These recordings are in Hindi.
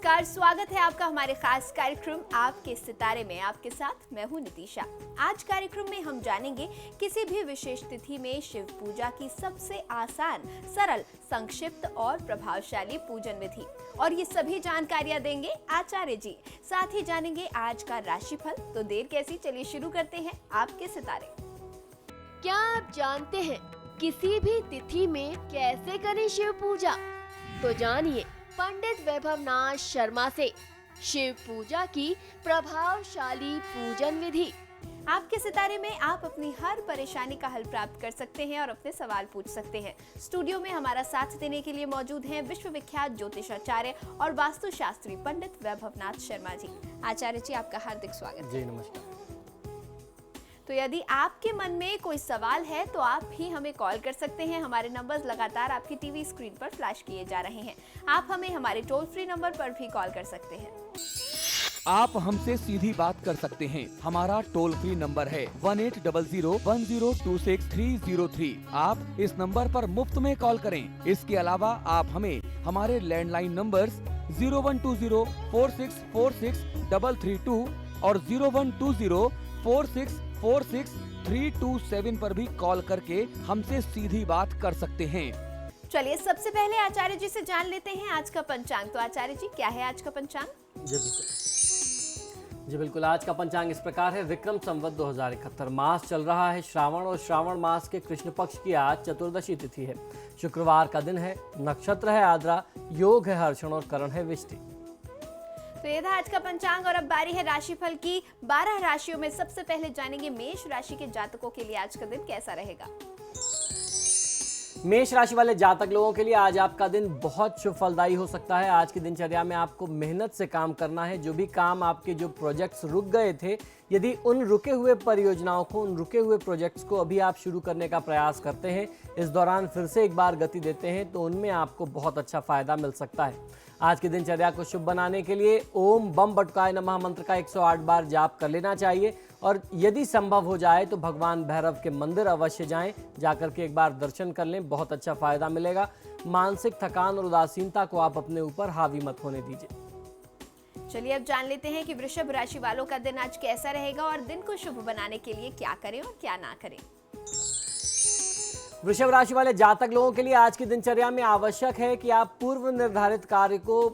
नमस्कार, स्वागत है आपका हमारे खास कार्यक्रम आपके सितारे में। आपके साथ मैं हूं नितिशा। आज कार्यक्रम में हम जानेंगे किसी भी विशेष तिथि में शिव पूजा की सबसे आसान, सरल, संक्षिप्त और प्रभावशाली पूजन विधि, और ये सभी जानकारियां देंगे आचार्य जी। साथ ही जानेंगे आज का राशिफल। तो देर कैसी, चलिए शुरू करते हैं आपके सितारे। क्या आप जानते हैं किसी भी तिथि में कैसे करें शिव पूजा? तो जानिए पंडित वैभवनाथ शर्मा से शिव पूजा की प्रभावशाली पूजन विधि। आपके सितारे में आप अपनी हर परेशानी का हल प्राप्त कर सकते हैं और अपने सवाल पूछ सकते हैं। स्टूडियो में हमारा साथ देने के लिए मौजूद हैं विश्वविख्यात ज्योतिषाचार्य और वास्तुशास्त्री पंडित वैभवनाथ शर्मा जी। आचार्य जी, आपका हार्दिक स्वागत। जी नमस्कार। तो यदि आपके मन में कोई सवाल है तो आप भी हमें कॉल कर सकते हैं। हमारे नंबर्स लगातार आपकी टीवी स्क्रीन पर फ्लैश किए जा रहे हैं। आप हमें हमारे टोल फ्री नंबर पर भी कॉल कर सकते हैं। आप हमसे सीधी बात कर सकते हैं। हमारा टोल फ्री नंबर है 180010263003। आप इस नंबर पर मुफ्त में कॉल करें। इसके अलावा आप हमें हमारे लैंडलाइन नंबर्स 012046463332 और 012046463327 पर भी कॉल करके हमसे सीधी बात कर सकते हैं। चलिए सबसे पहले आचार्य जी से जान लेते हैं आज का पंचांग। तो आचार्य जी, क्या है आज का पंचांग? जी बिल्कुल, आज का पंचांग इस प्रकार है। विक्रम संवत 2071 मास चल रहा है श्रावण, और श्रावण मास के कृष्ण पक्ष की आज चतुर्दशी तिथि है। शुक्रवार का दिन है, नक्षत्र है आद्रा, योग है हर्षण और करण है विष्टि। तो ये था आज का पंचांग और अब बारी है राशिफल की। 12 राशियों में सबसे पहले जानेंगे मेष राशि के जातकों के लिए आज का दिन कैसा रहेगा। मेष राशि वाले जातक लोगों के लिए आज आपका दिन बहुत शुभ फलदायी हो सकता है। आज की दिनचर्या में आपको मेहनत से काम करना है। जो भी काम आपके, जो प्रोजेक्ट्स रुक गए थे, यदि उन रुके हुए परियोजनाओं को, उन रुके हुए प्रोजेक्ट्स को अभी आप शुरू करने का प्रयास करते हैं, इस दौरान फिर से एक बार गति देते हैं, तो उनमें आपको बहुत अच्छा फायदा मिल सकता है। आज की दिनचर्या को शुभ बनाने के लिए ओम बम बटुकाय नमः मंत्र का 108 बार जाप कर लेना चाहिए, और यदि संभव हो जाए तो भगवान भैरव के मंदिर अवश्य जाएं। जाकर के एक बार दर्शन कर लें, बहुत अच्छा फायदा मिलेगा। मानसिक थकान और उदासीनता को आप अपने ऊपर हावी मत होने दीजिए। चलिए अब जान लेते हैं कि वृषभ राशि वालों का दिन आज कैसा रहेगा और दिन को शुभ बनाने के लिए क्या करें और क्या ना करें। वृषभ राशि वाले जातक लोगों के लिए आज की दिनचर्या में आवश्यक है कि आप पूर्व निर्धारित कार्य को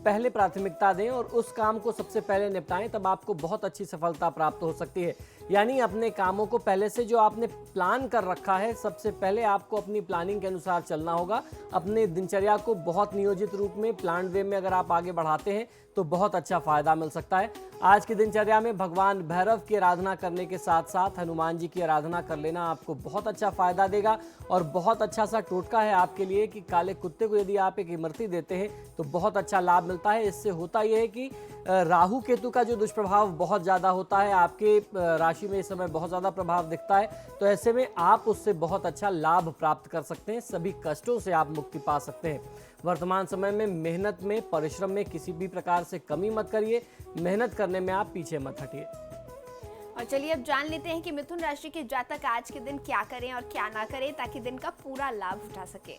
पहले प्राथमिकता दें और उस काम को सबसे पहले निपटाएं, तब आपको बहुत अच्छी सफलता प्राप्त हो सकती है। यानी अपने कामों को पहले से जो आपने प्लान कर रखा है, सबसे पहले आपको अपनी प्लानिंग के अनुसार चलना होगा। अपने दिनचर्या को बहुत नियोजित रूप में, प्लान वे में अगर आप आगे बढ़ाते हैं तो बहुत अच्छा फायदा मिल सकता है। आज की दिनचर्या में भगवान भैरव की आराधना करने के साथ साथ हनुमान जी की आराधना कर लेना आपको बहुत अच्छा फायदा देगा। और बहुत अच्छा सा टोटका है आपके लिए कि काले कुत्ते को यदि आप एक इमरती देते हैं तो बहुत अच्छा लाभ मिलता है। इससे होता यह है कि राहु केतु का जो दुष्प्रभाव बहुत ज़्यादा होता है आपके राशि में, इस समय बहुत ज़्यादा प्रभाव दिखता है, तो ऐसे में आप उससे बहुत अच्छा लाभ प्राप्त कर सकते हैं। सभी कष्टों से आप मुक्ति पा सकते हैं। वर्तमान समय में मेहनत में, परिश्रम में किसी भी प्रकार से कमी मत करिए। मेहनत करने में आप पीछे मत हटिए। और चलिए अब जान लेते हैं कि मिथुन राशि के जातक आज के दिन क्या करें और क्या ना करें ताकि दिन का पूरा लाभ उठा सके।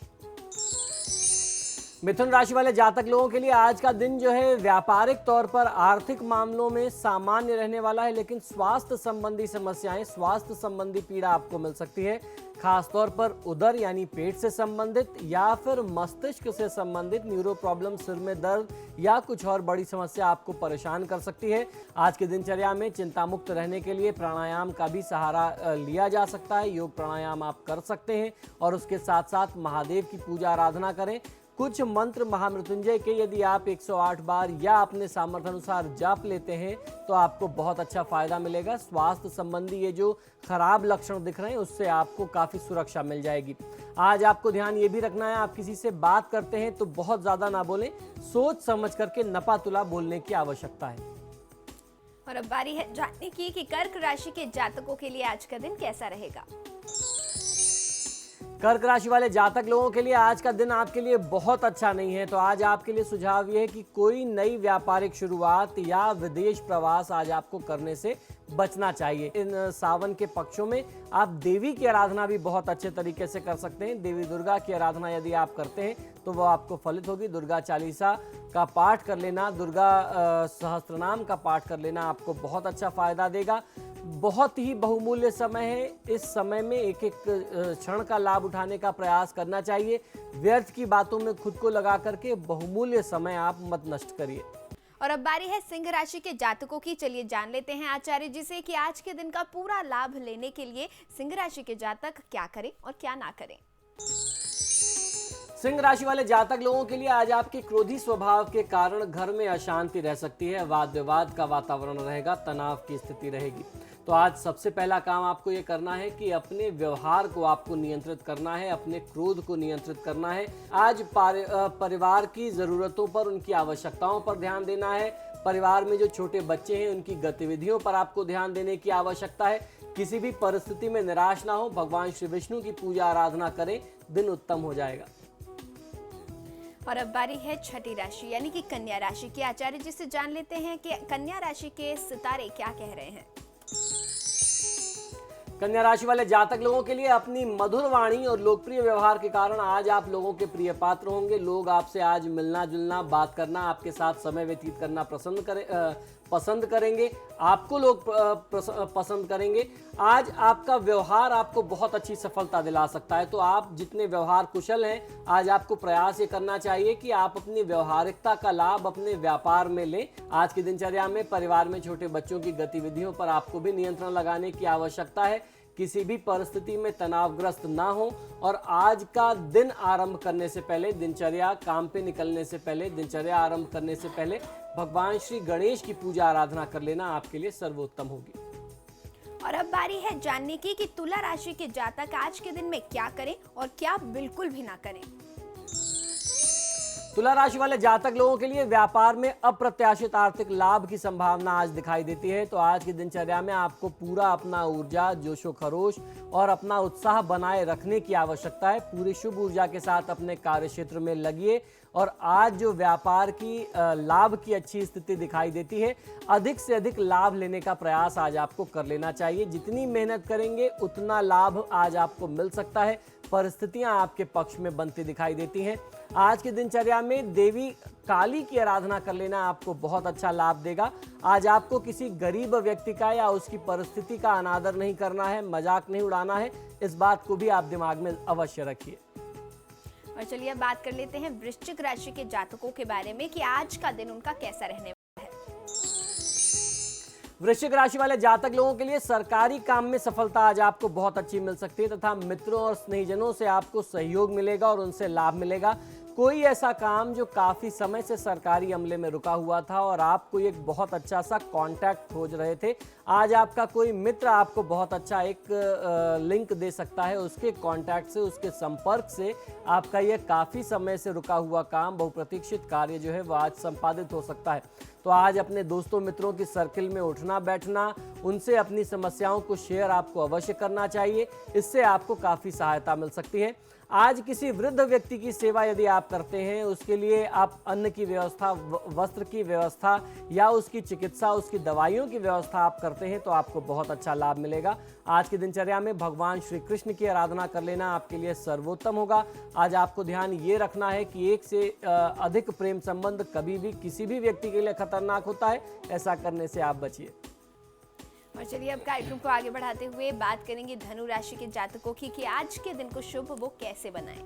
मिथुन राशि वाले जातक लोगों के लिए आज का दिन जो है व्यापारिक तौर पर आर्थिक मामलों में सामान्य रहने वाला है, लेकिन स्वास्थ्य संबंधी समस्याएं, स्वास्थ्य संबंधी पीड़ा आपको मिल सकती है। खास तौर पर उदर यानी पेट से संबंधित या फिर मस्तिष्क से संबंधित न्यूरो प्रॉब्लम, सिर में दर्द या कुछ और बड़ी समस्या आपको परेशान कर सकती है। आज की दिनचर्या में चिंता मुक्त रहने के लिए प्राणायाम का भी सहारा लिया जा सकता है। योग प्राणायाम आप कर सकते हैं और उसके साथ साथ महादेव की पूजा आराधना करें। कुछ मंत्र महामृत्युंजय के यदि आप 108 बार या अपने सामर्थ्य अनुसार जाप लेते हैं तो आपको बहुत अच्छा फायदा मिलेगा। स्वास्थ्य संबंधी ये जो खराब लक्षण दिख रहे हैं उससे आपको काफ़ी सुरक्षा मिल जाएगी। आज आपको ध्यान ये भी रखना है, आप किसी से बात करते हैं तो बहुत ज़्यादा ना बोलें, सोच समझ करके नपा तुला बोलने की आवश्यकता है। और अब बारी है जानने की कि कर्क राशि के जातकों के लिए आज का दिन कैसा रहेगा। कर्क राशि वाले जातक लोगों के लिए आज का दिन आपके लिए बहुत अच्छा नहीं है। तो आज आपके लिए सुझाव ये है कि कोई नई व्यापारिक शुरुआत या विदेश प्रवास आज आपको करने से बचना चाहिए। इन सावन के पक्षों में आप देवी की आराधना भी बहुत अच्छे तरीके से कर सकते हैं। देवी दुर्गा की आराधना यदि आप करते हैं तो वो आपको फलित होगी। दुर्गा चालीसा का पाठ कर लेना, दुर्गा सहस्त्रनाम का पाठ कर लेना आपको बहुत अच्छा फायदा देगा। बहुत ही बहुमूल्य समय है। इस समय में एक एक क्षण का लाभ उठाने का प्रयास करना चाहिए। व्यर्थ की बातों में खुद को लगा करके बहुमूल्य समय आप मत नष्ट करिए। और अब बारी है सिंह राशि के जातकों की। चलिए जान लेते हैं आचार्य जी से कि आज के दिन का पूरा लाभ लेने के लिए सिंह राशि के जातक क्या करें और क्या ना करें। सिंह राशि वाले जातक लोगों के लिए आज आपके क्रोधी स्वभाव के कारण घर में अशांति रह सकती है। वाद विवाद का वातावरण रहेगा, तनाव की स्थिति रहेगी। तो आज सबसे पहला काम आपको ये करना है कि अपने व्यवहार को आपको नियंत्रित करना है, अपने क्रोध को नियंत्रित करना है। आज परिवार की जरूरतों पर, उनकी आवश्यकताओं पर ध्यान देना है। परिवार में जो छोटे बच्चे हैं उनकी गतिविधियों पर आपको ध्यान देने की आवश्यकता है। किसी भी परिस्थिति में निराश ना हो, भगवान श्री विष्णु की पूजा आराधना करें, दिन उत्तम हो जाएगा। और अब बारी है छठी राशि यानी कि कन्या राशि की। आचार्य जी से जान लेते हैं कि कन्या राशि के सितारे क्या कह रहे हैं। कन्या राशि वाले जातक लोगों के लिए अपनी मधुर वाणी और लोकप्रिय व्यवहार के कारण आज आप लोगों के प्रिय पात्र होंगे। लोग आपसे आज मिलना जुलना, बात करना, आपके साथ समय व्यतीत करना पसंद करेंगे। आपको लोग पसंद करेंगे। आज आपका व्यवहार आपको बहुत अच्छी सफलता दिला सकता है। तो आप जितने व्यवहार कुशल हैं, आज आपको प्रयास ये करना चाहिए कि आप अपनी व्यवहारिकता का लाभ अपने व्यापार में लें। आज की दिनचर्या में परिवार में छोटे बच्चों की गतिविधियों पर आपको भी नियंत्रण लगाने की आवश्यकता है। किसी भी परिस्थिति में तनावग्रस्त ना हो। और आज का दिन आरंभ करने से पहले, दिनचर्या काम पे निकलने से पहले, दिनचर्या आरंभ करने से पहले भगवान श्री गणेश की पूजा आराधना कर लेना आपके लिए सर्वोत्तम होगी। और अब बारी है जानने की कि तुला राशि के जातक आज के दिन में क्या करें और क्या बिल्कुल भी ना करें। तुला राशि वाले जातक लोगों के लिए व्यापार में अप्रत्याशित आर्थिक लाभ की संभावना आज दिखाई देती है। तो आज की दिनचर्या में आपको पूरा अपना ऊर्जा, जोशो खरोश और अपना उत्साह बनाए रखने की आवश्यकता है। पूरी शुभ ऊर्जा के साथ अपने कार्य क्षेत्र में लगिए। और आज जो व्यापार की लाभ की अच्छी स्थिति दिखाई देती है, अधिक से अधिक लाभ लेने का प्रयास आज आपको कर लेना चाहिए। जितनी मेहनत करेंगे उतना लाभ आज आपको मिल सकता है। परिस्थितियां आपके पक्ष में बनती दिखाई देती हैं। आज की दिनचर्या में देवी काली की आराधना कर लेना आपको बहुत अच्छा लाभ देगा। आज आपको किसी गरीब व्यक्ति का या उसकी परिस्थिति का अनादर नहीं करना है, मजाक नहीं उड़ाना है। इस बात को भी आप दिमाग में अवश्य रखिए। और चलिए बात कर लेते हैं वृश्चिक राशि के जातकों के बारे में कि आज का दिन उनका कैसा रहने वाला है। वृश्चिक राशि वाले जातक लोगों के लिए सरकारी काम में सफलता आज आपको बहुत अच्छी मिल सकती है तथा मित्रों और स्नेहीजनों से आपको सहयोग मिलेगा और उनसे लाभ मिलेगा। कोई ऐसा काम जो काफी समय से सरकारी अमले में रुका हुआ था और आपको एक बहुत अच्छा सा कांटेक्ट खोज रहे थे, आज आपका कोई मित्र आपको बहुत अच्छा एक लिंक दे सकता है। उसके कांटेक्ट से, उसके संपर्क से आपका यह काफी समय से रुका हुआ काम, बहुप्रतीक्षित कार्य जो है वो आज संपादित हो सकता है। तो आज अपने दोस्तों मित्रों की सर्किल में उठना बैठना, उनसे अपनी समस्याओं को शेयर आपको अवश्य करना चाहिए। इससे आपको काफी सहायता मिल सकती है। आज किसी वृद्ध व्यक्ति की सेवा यदि आप करते हैं, उसके लिए आप अन्न की व्यवस्था, वस्त्र की व्यवस्था या उसकी चिकित्सा, उसकी दवाइयों की व्यवस्था आप करते हैं तो आपको बहुत अच्छा लाभ मिलेगा। आज की दिनचर्या में भगवान श्री कृष्ण की आराधना कर लेना आपके लिए सर्वोत्तम होगा। आज आपको ध्यान ये रखना है कि एक से अधिक प्रेम संबंध कभी भी किसी भी व्यक्ति के लिए खतरनाक होता है। ऐसा करने से आप बचिए। और चलिए अब कार्यक्रम को आगे बढ़ाते हुए बात करेंगे धनु राशि के जातकों की कि आज के दिन को शुभ वो कैसे बनाएं।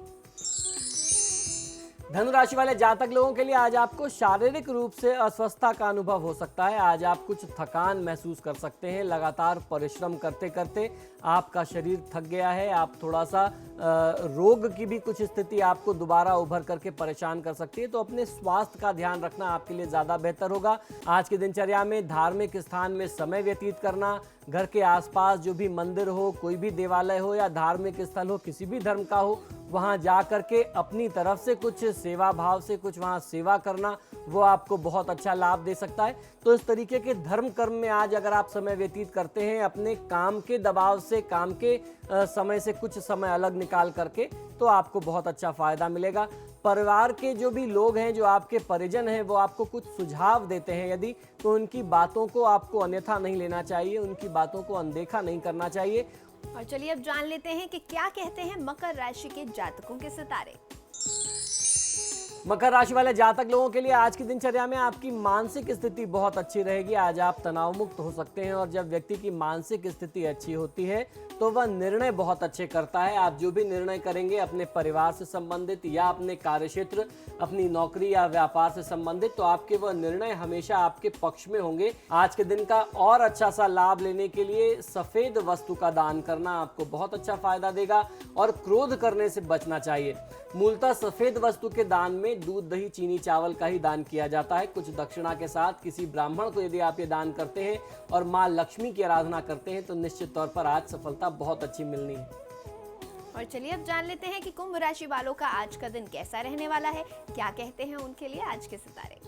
धनु राशि वाले जातक लोगों के लिए आज आपको शारीरिक रूप से अस्वस्थता का अनुभव हो सकता है। आज आप कुछ थकान महसूस कर सकते हैं। लगातार परिश्रम करते करते आपका शरीर थक गया है। आप थोड़ा सा रोग की भी कुछ स्थिति आपको दोबारा उभर करके परेशान कर सकती है। तो अपने स्वास्थ्य का ध्यान रखना आपके लिए ज़्यादा बेहतर होगा। आज की दिनचर्या में धार्मिक स्थान में समय व्यतीत करना, घर के आसपास जो भी मंदिर हो, कोई भी देवालय हो या धार्मिक स्थल हो, किसी भी धर्म का हो, वहाँ जा करके अपनी तरफ से कुछ सेवा भाव से कुछ वहाँ सेवा करना, वो आपको बहुत अच्छा लाभ दे सकता है। तो इस तरीके के धर्म कर्म में आज अगर आप समय व्यतीत करते हैं, अपने काम के दबाव से, काम के समय से कुछ समय अलग निकाल करके, तो आपको बहुत अच्छा फायदा मिलेगा। परिवार के जो भी लोग हैं, जो आपके परिजन हैं, वो आपको कुछ सुझाव देते हैं यदि, तो उनकी बातों को आपको अन्यथा नहीं लेना चाहिए, उनकी बातों को अनदेखा नहीं करना चाहिए। और चलिए अब जान लेते हैं कि क्या कहते हैं मकर राशि के जातकों के सितारे। मकर राशि वाले जातक लोगों के लिए आज की दिनचर्या में आपकी मानसिक स्थिति बहुत अच्छी रहेगी। आज आप तनाव मुक्त हो सकते हैं और जब व्यक्ति की मानसिक स्थिति अच्छी होती है तो वह निर्णय बहुत अच्छे करता है। आप जो भी निर्णय करेंगे अपने परिवार से संबंधित या अपने कार्यक्षेत्र, अपनी नौकरी या व्यापार से संबंधित, तो आपके वह निर्णय हमेशा आपके पक्ष में होंगे। आज के दिन का और अच्छा सा लाभ लेने के लिए सफेद वस्तु का दान करना आपको बहुत अच्छा फायदा देगा और क्रोध करने से बचना चाहिए। मूलतः सफेद वस्तु के दान में दूध, दही, चीनी, चावल का ही दान किया जाता है। कुछ दक्षिणा के साथ किसी ब्राह्मण को यदि आप ये दान करते हैं और माँ लक्ष्मी की आराधना करते हैं तो निश्चित तौर पर आज सफलता बहुत अच्छी मिलनी है। और चलिए अब जान लेते हैं कि कुंभ राशि वालों का आज का दिन कैसा रहने वाला है, क्या कहते हैं उनके लिए आज के सितारे।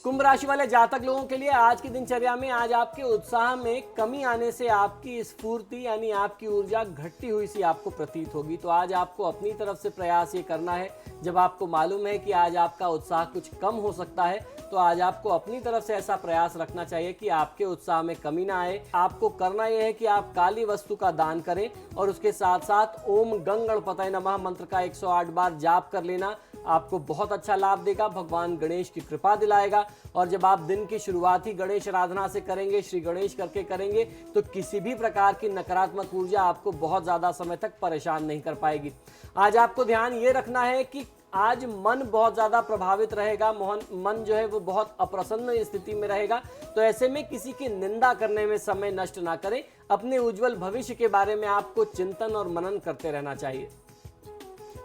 कुंभ राशि वाले जातक लोगों के लिए आज की दिनचर्या में आज आपके उत्साह में कमी आने से आपकी स्फूर्ति यानी आपकी ऊर्जा घटती हुई सी आपको प्रतीत होगी। तो आज आपको अपनी तरफ से प्रयास ये करना है, जब आपको मालूम है कि आज आपका उत्साह कुछ कम हो सकता है, तो आज आपको अपनी तरफ से ऐसा प्रयास रखना चाहिए कि आपके उत्साह में कमी ना आए। आपको करना यह है कि आप काली वस्तु का दान करें और उसके साथ साथ ओम गं गणपतये नमः मंत्र का 108 बार जाप कर लेना आपको बहुत अच्छा लाभ देगा। भगवान गणेश की कृपा दिलाएगा और जब आप दिन की शुरुआत ही गणेश आराधना से करेंगे, श्री गणेश करके करेंगे, तो किसी भी प्रकार की नकारात्मक ऊर्जा आपको बहुत ज्यादा समय तक परेशान नहीं कर पाएगी। आज आपको ध्यान ये रखना है कि आज मन बहुत ज्यादा प्रभावित रहेगा, मन जो है वो बहुत अप्रसन्न स्थिति में रहेगा। तो ऐसे में किसी की निंदा करने में समय नष्ट ना करें। अपने उज्जवल भविष्य के बारे में आपको चिंतन और मनन करते रहना चाहिए।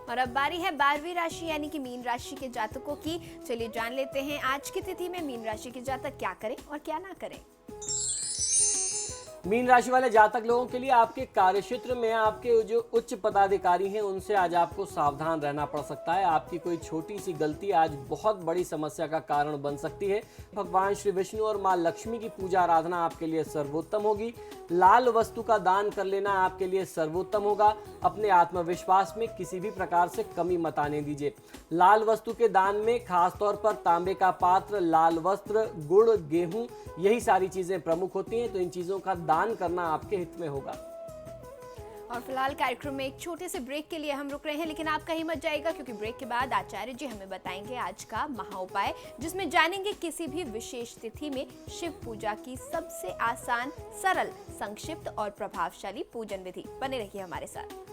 और अब बारी है 12वीं राशि यानी कि मीन राशि के जातकों की। चलिए जान लेते हैं आज की तिथि में मीन राशि के जातक क्या करें और क्या ना करें। मीन राशि वाले जातक लोगों के लिए आपके कार्यक्षेत्र में आपके जो उच्च पदाधिकारी हैं उनसे आज आपको सावधान रहना पड़ सकता है। आपकी कोई छोटी सी गलती आज बहुत बड़ी समस्या का कारण बन सकती है। भगवान श्री विष्णु और माँ लक्ष्मी की पूजा आराधना आपके लिए सर्वोत्तम होगी। लाल वस्तु का दान कर लेना आपके लिए सर्वोत्तम होगा। अपने आत्मविश्वास में किसी भी प्रकार से कमी मत आने दीजिए। लाल वस्तु के दान में खासतौर पर तांबे का पात्र, लाल वस्त्र, गुड़, गेहूं, यही सारी चीजें प्रमुख होती हैं। तो इन चीजों का दान करना आपके हित में होगा। और फिलहाल कार्यक्रम में एक छोटे से ब्रेक के लिए हम रुक रहे हैं, लेकिन आपका ही मत जाएगा क्योंकि ब्रेक के बाद आचार्य जी हमें बताएंगे आज का महा उपाय, जिसमें जानेंगे किसी भी विशेष तिथि में शिव पूजा की सबसे आसान, सरल, संक्षिप्त और प्रभावशाली पूजन विधि। बने रहिए हमारे साथ।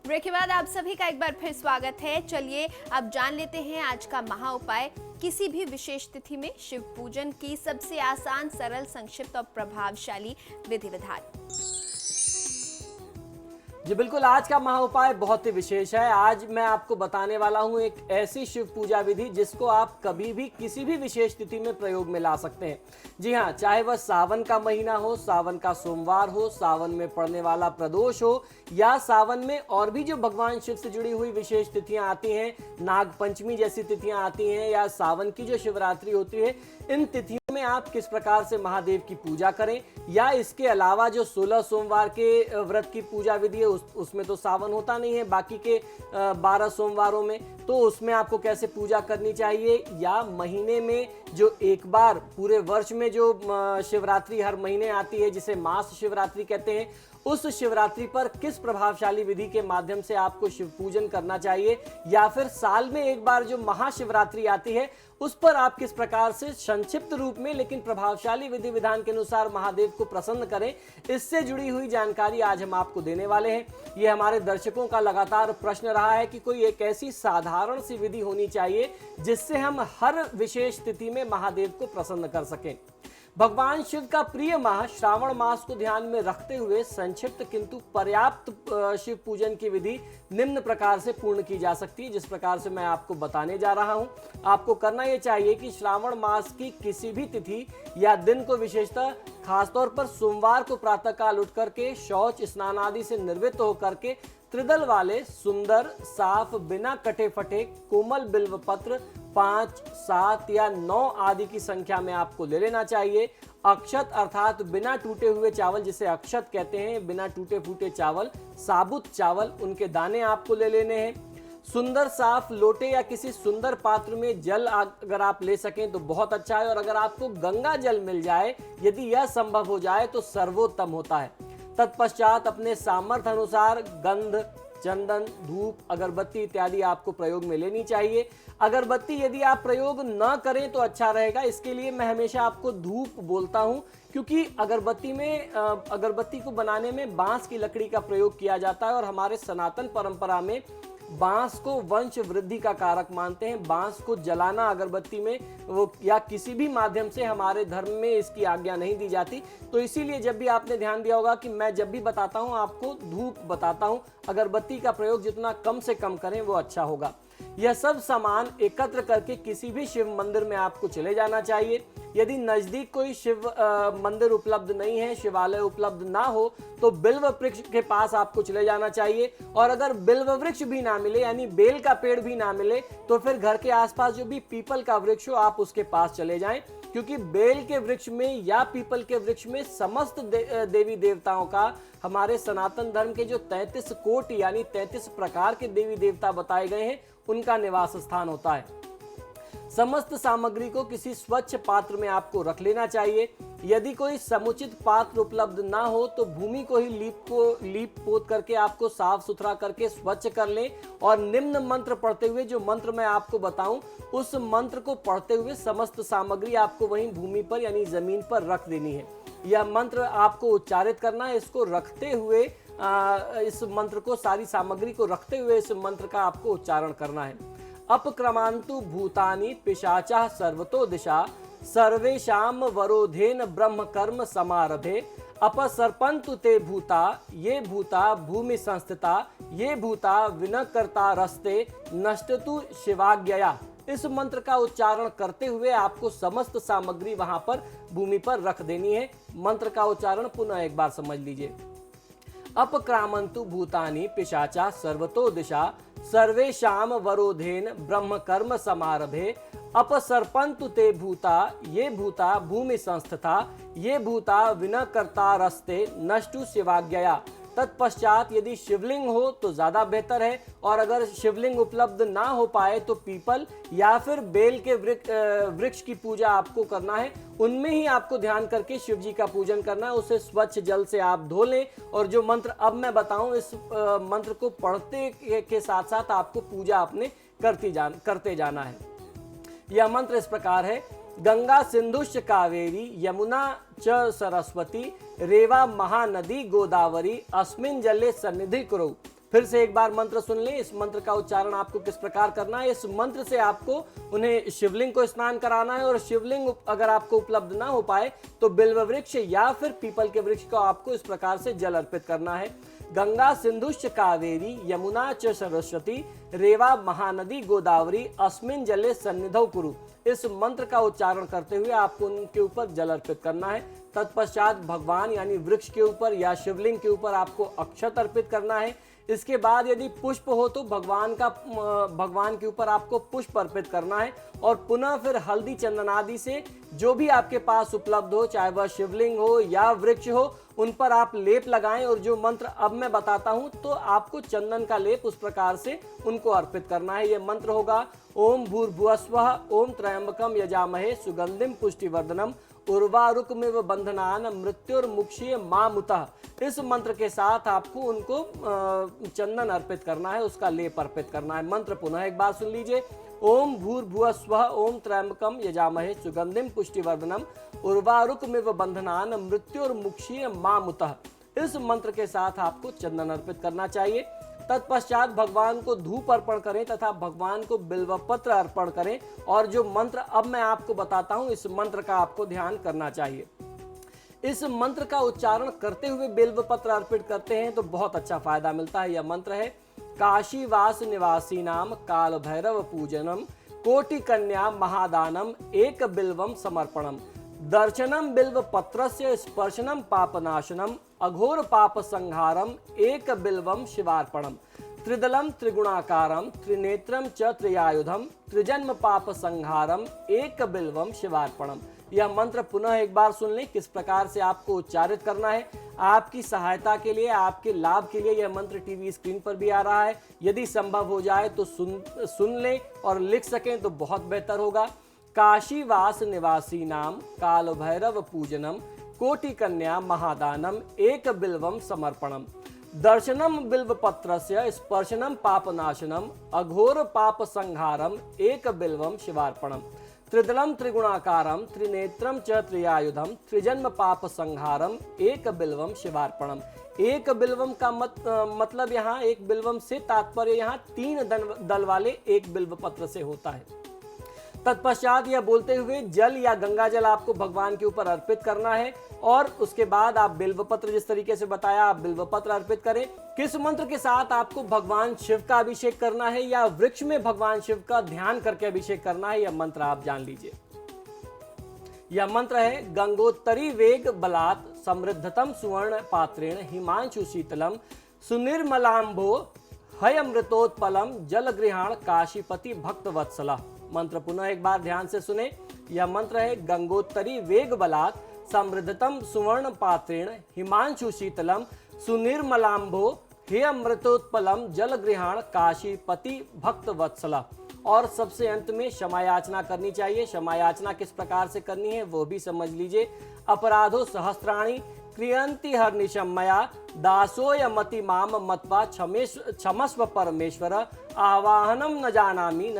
ब्रेक के बाद आप सभी का एक बार फिर स्वागत है। चलिए अब जान लेते हैं आज का महा उपाय, किसी भी विशेष तिथि में शिव पूजन की सबसे आसान, सरल, संक्षिप्त और प्रभावशाली विधि विधान। जी बिल्कुल, आज का महा उपाय बहुत ही विशेष है। आज मैं आपको बताने वाला हूं एक ऐसी शिव पूजा विधि जिसको आप कभी भी किसी भी विशेष तिथि में प्रयोग में ला सकते हैं। जी हाँ, चाहे वह सावन का महीना हो, सावन का सोमवार हो, सावन में पड़ने वाला प्रदोष हो, या सावन में और भी जो भगवान शिव से जुड़ी हुई विशेष तिथियां आती हैं, नाग पंचमी जैसी तिथियां आती हैं, या सावन की जो शिवरात्रि होती है, इन तिथियों में आप किस प्रकार से महादेव की पूजा करें, या इसके अलावा जो 16 सोमवार के व्रत की पूजा विधि है उसमें तो सावन होता नहीं है, बाकी के 12 सोमवारों में, तो उसमें आपको कैसे पूजा करनी चाहिए, या महीने में जो एक बार पूरे वर्ष में जो शिवरात्रि हर महीने आती है जिसे मास शिवरात्रि कहते हैं, उस शिवरात्रि पर किस प्रभावशाली विधि के माध्यम से आपको शिव पूजन करना चाहिए, या फिर साल में एक बार जो महाशिवरात्रि आती है उस पर आप किस प्रकार से संक्षिप्त रूप में लेकिन प्रभावशाली विधि विधान के अनुसार महादेव को प्रसन्न करें, इससे जुड़ी हुई जानकारी आज हम आपको देने वाले हैं। ये हमारे दर्शकों का लगातार प्रश्न रहा है कि कोई एक ऐसी साधारण सी विधि होनी चाहिए जिससे हम हर विशेष तिथि में महादेव को प्रसन्न कर सकें। भगवान शिव का प्रिय माह श्रावण मास को ध्यान में रखते हुए संक्षिप्त किंतु पर्याप्त शिव पूजन की विधि निम्न प्रकार से पूर्ण की जा सकती है, जिस प्रकार से मैं आपको बताने जा रहा हूं। आपको करना यह चाहिए कि श्रावण मास की किसी भी तिथि या दिन को, विशेषतः खासतौर पर सोमवार को प्रातःकाल उठ करके शौच स्नान आदि से निर्वृत्त होकर के त्रिदल वाले सुंदर साफ बिना कटे फटे कोमल बिल्व पत्र 5, 7 या 9 आदि की संख्या में आपको ले लेना चाहिए। अक्षत अर्थात बिना टूटे हुए चावल जिसे अक्षत कहते हैं, बिना टूटे फूटे चावल, साबुत चावल, उनके दाने आपको ले लेने हैं। सुंदर साफ लोटे या किसी सुंदर पात्र में जल अगर आप ले सकें तो बहुत अच्छा है, और अगर आपको गंगा जल मिल जाए, यदि यह संभव हो जाए तो सर्वोत्तम होता है। तत्पश्चात अपने सामर्थ्य अनुसार गंध, चंदन, धूप, अगरबत्ती इत्यादि आपको प्रयोग में लेनी चाहिए। अगरबत्ती यदि आप प्रयोग न करें तो अच्छा रहेगा। इसके लिए मैं हमेशा आपको धूप बोलता हूं, क्योंकि अगरबत्ती को बनाने में बांस की लकड़ी का प्रयोग किया जाता है, और हमारे सनातन परंपरा में बांस को वंश वृद्धि का कारक मानते हैं। बांस को जलाना अगरबत्ती में वो या किसी भी माध्यम से हमारे धर्म में इसकी आज्ञा नहीं दी जाती। तो इसीलिए जब भी आपने ध्यान दिया होगा कि मैं जब भी बताता हूं आपको धूप बताता हूं, अगरबत्ती का प्रयोग जितना कम से कम करें वो अच्छा होगा। यह सब सामान एकत्र करके किसी भी शिव मंदिर में आपको चले जाना चाहिए। यदि नजदीक कोई शिव मंदिर उपलब्ध नहीं है, शिवालय उपलब्ध ना हो, तो बिल्व वृक्ष के पास आपको चले जाना चाहिए। और अगर बिल्व वृक्ष भी ना मिले, यानी बेल का पेड़ भी ना मिले, तो फिर घर के आसपास जो भी पीपल का वृक्ष हो आप उसके पास चले जाएं, क्योंकि बेल के वृक्ष में या पीपल के वृक्ष में समस्त देवी देवताओं का, हमारे सनातन धर्म के जो 33 कोटि यानी 33 प्रकार के देवी देवता बताए गए हैं, उनका निवास स्थान होता है। समस्त सामग्री को किसी स्वच्छ पात्र में आपको रख लेना चाहिए। यदि कोई समुचित पात्र उपलब्ध ना हो तो भूमि को ही लीप पोत करके आपको साफ सुथरा करके स्वच्छ कर लें, और निम्न मंत्र पढ़ते हुए, जो मंत्र मैं आपको बताऊं उस मंत्र को पढ़ते हुए समस्त सामग्री आपको वहीं भूमि पर यानी जमीन पर रख देनी है। यह मंत्र आपको उच्चारित करना है। इसको रखते हुए इस मंत्र को, सारी सामग्री को रखते हुए इस मंत्र का आपको उच्चारण करना है। अपक्रमांतु भूतानि पिशाचा सर्वतो दिशा सर्वेशाम वरोधेन ब्रह्म कर्म समारभे अपसर्पंतु ते भूता ये भूता भूमि संस्थिता ये भूता विनकर्ता रस्ते नष्टतु शिवाज्ञया। इस मंत्र का उच्चारण करते हुए आपको समस्त सामग्री वहां पर भूमि पर रख देनी है। मंत्र का उच्चारण पुनः एक बार समझ लीजिए। अपक्रामंतु भूतानि पिशाचा सर्वतो दिशा सर्वेशाम वरोधेन ब्रह्म कर्म समारभे अपसर्पंतु ते भूता ये भूता भूमि संस्थिता ये भूता विनकर्ता रस्ते नष्टु शिवाज्ञया। तत्पश्चात यदि शिवलिंग हो तो ज्यादा बेहतर है, और अगर शिवलिंग उपलब्ध ना हो पाए तो पीपल या फिर बेल के वृक्ष की पूजा आपको करना है। उनमें ही आपको ध्यान करके शिव जी का पूजन करना है। उसे स्वच्छ जल से आप धो लें, और जो मंत्र अब मैं बताऊं इस मंत्र को पढ़ते के साथ साथ आपको पूजा अपने करते जाना है। यह मंत्र इस प्रकार है। गंगा सिंधुश्च कावेरी यमुना च सरस्वती रेवा महानदी गोदावरी अस्मिन जले सन्निधि कुरु। फिर से एक बार मंत्र सुन लें। इस मंत्र का उच्चारण आपको किस प्रकार करना है। इस मंत्र से आपको उन्हें शिवलिंग को स्नान कराना है, और शिवलिंग अगर आपको उपलब्ध ना हो पाए तो बिल्व वृक्ष या फिर पीपल के वृक्ष को आपको इस प्रकार से जल अर्पित करना है। गंगा सिंधुश्च कावेरी यमुना च सरस्वती रेवा महानदी गोदावरी अस्मिन जले सन्निधौ कुरु। इस मंत्र का उच्चारण करते हुए आपको उनके ऊपर जल अर्पित करना है। तत्पश्चात भगवान यानी वृक्ष के ऊपर या शिवलिंग के ऊपर आपको अक्षत अर्पित करना है। इसके बाद यदि पुष्प हो तो भगवान के ऊपर आपको पुष्प अर्पित करना है, और पुनः फिर हल्दी चंदन आदि से जो भी आपके पास उपलब्ध हो, चाहे वह शिवलिंग हो या वृक्ष हो, उन पर आप लेप लगाएं। और जो मंत्र अब मैं बताता हूं तो आपको चंदन का लेप उस प्रकार से उनको अर्पित करना है। यह मंत्र होगा ओम भूर्भुवस्वः ओम त्र्यंबकम यजामहे सुगंधिम पुष्टिवर्धनम उर्वारुकमिव बंधनान मृत्युर्मुक्षीय मामुतः। इस मंत्र के साथ आपको उनको चंदन अर्पित करना है, उसका लेप अर्पित करना है। मंत्र पुनः एक बार सुन लीजिए। ओम भूर्भुवस्वः ओम त्र्यंबकम यजामहे सुगंधिम पुष्टिवर्धनम उर्वारुकमिव बंधनान मृत्युर्मुक्षीय मामुतः। इस मंत्र के साथ आपको चंदन अर्पित करना चाहिए। तत्पश्चात भगवान को धूप अर्पण करें तथा भगवान को बिल्वपत्र अर्पण करें, और जो मंत्र अब मैं आपको बताता हूं इस मंत्र का आपको ध्यान करना चाहिए। इस मंत्र का उच्चारण करते हुए बिल्वपत्र अर्पित करते हैं तो बहुत अच्छा फायदा मिलता है। यह मंत्र है काशीवास निवासी नाम काल भैरव पूजनम कोटि कन्या महादानम एक बिल्वम समर्पणम दर्शनम बिल्व पत्रस्य स्पर्शनम पापनाशनम अघोर पाप संहारम एक बिल्वम शिवार्पणम त्रिदलम त्रिगुणाकारम त्रिनेत्रम च त्रियायुधम त्रिजन्म पाप संहारम एक बिल्वम शिवार्पणम। यह मंत्र पुनः एक बार सुन लें किस प्रकार से आपको उच्चारित करना है। आपकी सहायता के लिए, आपके लाभ के लिए यह मंत्र टीवी स्क्रीन पर भी आ रहा है। यदि संभव हो जाए तो सुन लें और लिख सकें तो बहुत बेहतर होगा। काशीवास निवासी नाम काल भैरव पूजनम कोटि कन्या महादानम एक बिल्वम समर्पणम दर्शनम बिल्व पत्रस्य स्पर्शनम पापनाशनम अघोर पाप संहारम एक बिल्वम शिवार्पणम त्रिदलम त्रिगुणाकारम त्रिनेत्रम च त्रियायुधम त्रिजन्म पाप संहारम एक बिल्वम शिवार्पणम। एक बिल्वम का मतलब यहाँ एक बिल्वम से तात्पर्य यहाँ 3 दल वाले एक बिल्व पत्र से होता है। तत्पश्चात यह बोलते हुए जल या गंगा जल आपको भगवान के ऊपर अर्पित करना है और उसके बाद आप बिल्व पत्र, जिस तरीके से बताया, आप बिल्व पत्र अर्पित करें। किस मंत्र के साथ आपको भगवान शिव का अभिषेक करना है या वृक्ष में भगवान शिव का ध्यान करके अभिषेक करना है, यह मंत्र आप जान लीजिए। यह मंत्र है गंगोत्तरी वेग बलात् समृद्धतम सुवर्ण पात्रेण हिमांशु शीतलम सुनिर्मलांभो हयमृतोत्पलम जलगृहाण काशीपति भक्त वत्सला। मंत्र पुनः एक बार ध्यान से सुने। यह मंत्र है गंगोत्तरी वेग बलात् समृद्धतम सुवर्ण पात्रेण हिमांशु शीतलम सुनिर्मलांभो हे अमृतोत्पलम जलगृहाण काशीपति भक्त वत्सला। और सबसे अंत में क्षमा याचना करनी चाहिए। क्षमा याचना किस प्रकार से करनी है वो भी समझ लीजिए। अपराधो सहस्राणि क्रियंति हरनिशम मया दासोय मति माम मत्वा क्षमस्व परमेश्वर आवाहनम न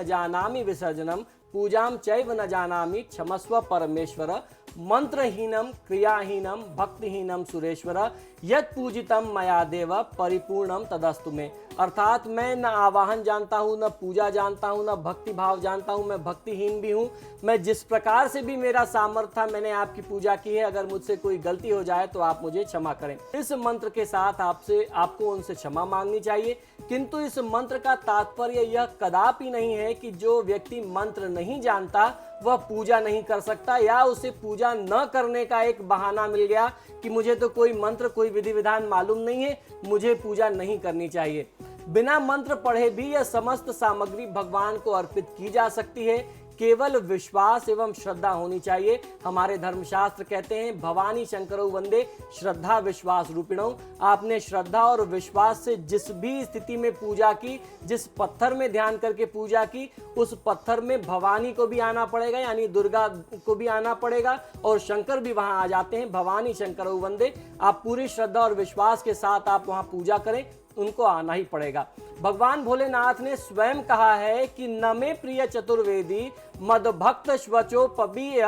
जानामि विसर्जनम पूजाम चैव न जानामि क्षमस्व परमेश्वर मंत्रहीनम क्रियाहीनम भक्तिहीनम सुरेश्वर यत् पूजितम मया देव परिपूर्णम तदस्तु में। अर्थात मैं न आवाहन जानता हूँ, न पूजा जानता हूँ, न भक्ति भाव जानता हूँ, मैं भक्तिहीन भी हूँ। मैं जिस प्रकार से भी मेरा सामर्थ्य था मैंने आपकी पूजा की है। अगर मुझसे कोई गलती हो जाए तो आप मुझे क्षमा करें। इस मंत्र के साथ आपको उनसे क्षमा मांगनी चाहिए। किंतु इस मंत्र का तात्पर्य यह कदापि नहीं है कि जो व्यक्ति मंत्र नहीं जानता वह पूजा नहीं कर सकता या उसे पूजा न करने का एक बहाना मिल गया कि मुझे तो कोई मंत्र, कोई विधि विधान मालूम नहीं है, मुझे पूजा नहीं करनी चाहिए। बिना मंत्र पढ़े भी यह समस्त सामग्री भगवान को अर्पित की जा सकती है। केवल विश्वास एवं श्रद्धा होनी चाहिए। हमारे धर्मशास्त्र कहते हैं भवानी शंकरौ वंदे श्रद्धा विश्वास रूपिणौ। आपने श्रद्धा और विश्वास से जिस भी स्थिति में पूजा की, जिस पत्थर में ध्यान करके पूजा की, उस पत्थर में भवानी को भी आना पड़ेगा, यानी दुर्गा को भी आना पड़ेगा और शंकर भी वहां आ जाते हैं। भवानी शंकरौ वंदे। आप पूरी श्रद्धा और विश्वास के साथ आप वहां पूजा करें, उनको आना ही पड़ेगा। भगवान भोलेनाथ ने स्वयं कहा है कि न मे प्रिय चतुर्वेदी मद भक्त श्वचो पबीय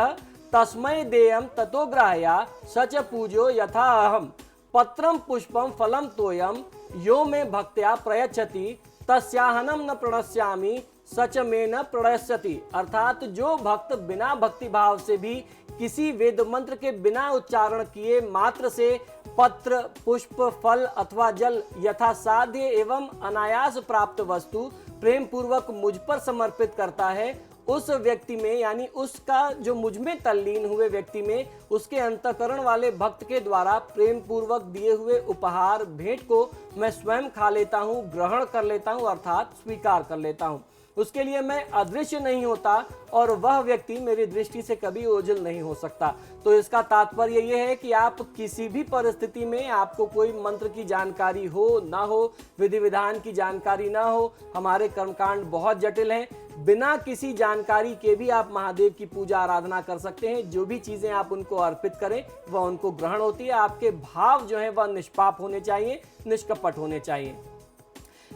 तस्मै देयम ततो ग्राह्या सच पूजो यथा अहम पत्रम पुष्पम फलम तोयम यो मे भक्त्या प्रयच्छति तस्याहनम न प्रणश्यामि सच में न प्रणश्यति। अर्थात जो भक्त बिना भक्ति भाव से भी किसी वेद मंत्र के बिना उच्चारण किए मात्र से पत्र, पुष्प, फल अथवा जल यथासाध्य एवं अनायास प्राप्त वस्तु प्रेम पूर्वक मुझ पर समर्पित करता है, उस व्यक्ति में, यानी उसका जो मुझ में तल्लीन हुए व्यक्ति में, उसके अंतःकरण वाले भक्त के द्वारा प्रेम पूर्वक दिए हुए उपहार भेंट को मैं स्वयं खा लेता हूँ, ग्रहण कर लेता हूँ, अर्थात स्वीकार कर लेता हूँ। उसके लिए मैं अदृश्य नहीं होता और वह व्यक्ति मेरी दृष्टि से कभी ओझल नहीं हो सकता। तो इसका तात्पर्य यह है कि आप किसी भी परिस्थिति में, आपको कोई मंत्र की जानकारी हो ना हो, विधि विधान की जानकारी ना हो, हमारे कर्मकांड बहुत जटिल हैं, बिना किसी जानकारी के भी आप महादेव की पूजा आराधना कर सकते हैं। जो भी चीजें आप उनको अर्पित करें वह उनको ग्रहण होती है। आपके भाव जो है वह निष्पाप होने चाहिए, निष्कपट होने चाहिए।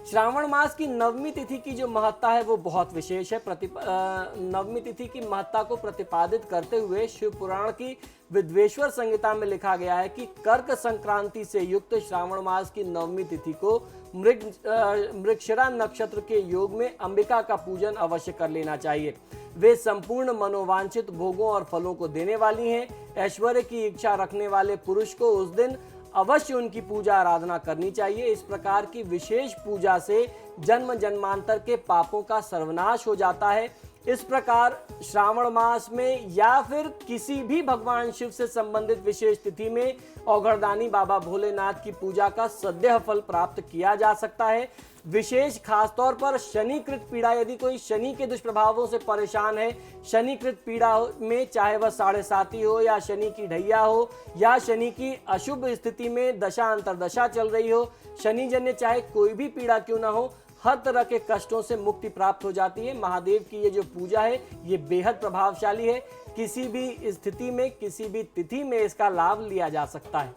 श्रावण मास की नवमी तिथि की जो महत्ता है वो बहुत विशेष है। नवमी तिथि की महत्ता को प्रतिपादित करते हुए शिव पुराण की विद्वेश्वर संहिता में लिखा गया है कि कर्क संक्रांति से युक्त श्रावण मास की नवमी तिथि को मृगशिरा नक्षत्र के योग में अंबिका का पूजन अवश्य कर लेना चाहिए। वे संपूर्ण मनोवांछित भोगों और फलों को देने वाली हैं। ऐश्वर्य की इच्छा रखने वाले पुरुष को उस दिन अवश्य उनकी पूजा आराधना करनी चाहिए। इस प्रकार की विशेष पूजा से जन्म जन्मांतर के पापों का सर्वनाश हो जाता है। इस प्रकार श्रावण मास में या फिर किसी भी भगवान शिव से संबंधित विशेष तिथि में औघड़दानी बाबा भोलेनाथ की पूजा का सदैव फल प्राप्त किया जा सकता है। विशेष खासतौर पर शनिकृत पीड़ा, यदि कोई शनि के दुष्प्रभावों से परेशान है, शनिकृत पीड़ा में चाहे वह 7.5 हो या शनि की ढैया हो या शनि की अशुभ स्थिति में दशा अंतरदशा चल रही हो, शनिजन्य चाहे कोई भी पीड़ा क्यों ना हो, हर तरह के कष्टों से मुक्ति प्राप्त हो जाती है। महादेव की ये जो पूजा है ये बेहद प्रभावशाली है। किसी भी स्थिति में, किसी भी तिथि में इसका लाभ लिया जा सकता है।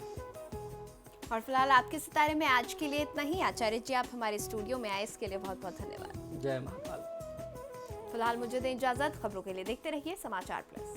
और फिलहाल आपके सितारे में आज के लिए इतना ही। आचार्य जी, आप हमारे स्टूडियो में आए इसके लिए बहुत बहुत धन्यवाद। जय महाकाल। फिलहाल मुझे दें इजाजत। खबरों के लिए देखते रहिए समाचार प्लस।